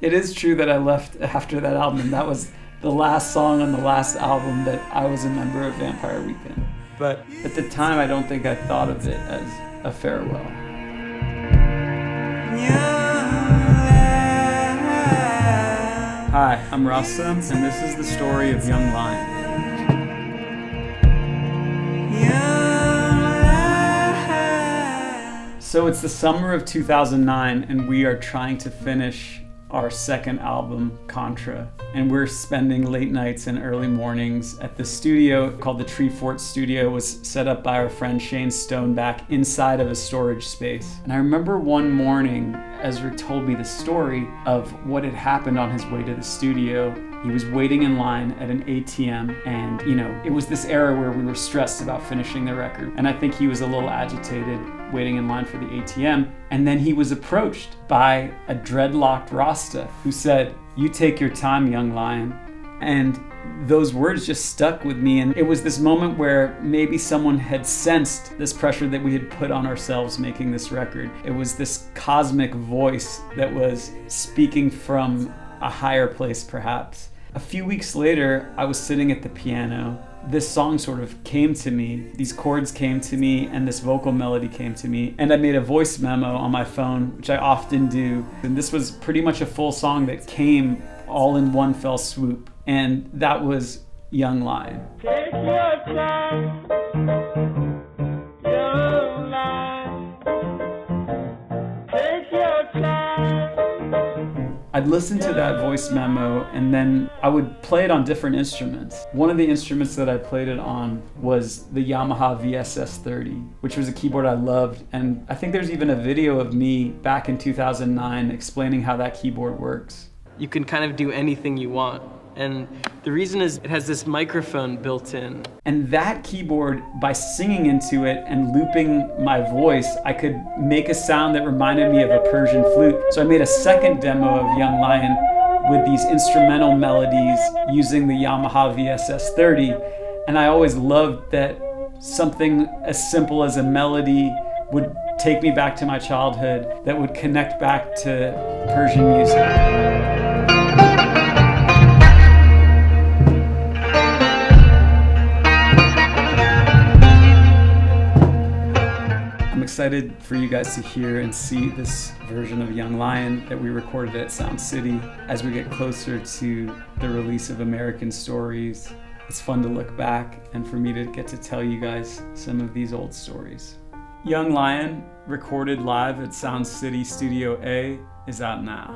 It is true that I left after that album, and that was the last song on the last album that I was a member of Vampire Weekend. But at the time, I don't think I thought of it as a farewell. Hi, I'm Rostam, and this is the story of Young Lion. So it's the summer of 2009, and we are trying to finish our second album, Contra. And we're spending late nights and early mornings at the studio called the Tree Fort Studio. It was set up by our friend Shane Stoneback inside of a storage space. And I remember one morning, Ezra told me the story of what had happened on his way to the studio. He was waiting in line at an ATM, and it was this era where we were stressed about finishing the record. And I think he was a little agitated waiting in line for the ATM. And then he was approached by a dreadlocked Rasta who said, "You take your time, young lion." And those words just stuck with me. And it was this moment where maybe someone had sensed this pressure that we had put on ourselves making this record. It was this cosmic voice that was speaking from a higher place, perhaps. A few weeks later, I was sitting at the piano. This song sort of came to me. These chords came to me, and this vocal melody came to me. And I made a voice memo on my phone, which I often do. And this was pretty much a full song that came all in one fell swoop. And that was Young Lion. Take your time, young lion. Take your time. I'd listen to that voice memo, and then I would play it on different instruments. One of the instruments that I played it on was the Yamaha VSS30, which was a keyboard I loved. And I think there's even a video of me back in 2009 explaining how that keyboard works. You can kind of do anything you want. And the reason is it has this microphone built in. And that keyboard, by singing into it and looping my voice, I could make a sound that reminded me of a Persian flute. So I made a second demo of Young Lion with these instrumental melodies using the Yamaha VSS30. And I always loved that something as simple as a melody would take me back to my childhood, that would connect back to Persian music. Excited for you guys to hear and see this version of Young Lion that we recorded at Sound City. As we get closer to the release of American Stories, it's fun to look back and for me to get to tell you guys some of these old stories. Young Lion, recorded live at Sound City Studio A, is out now.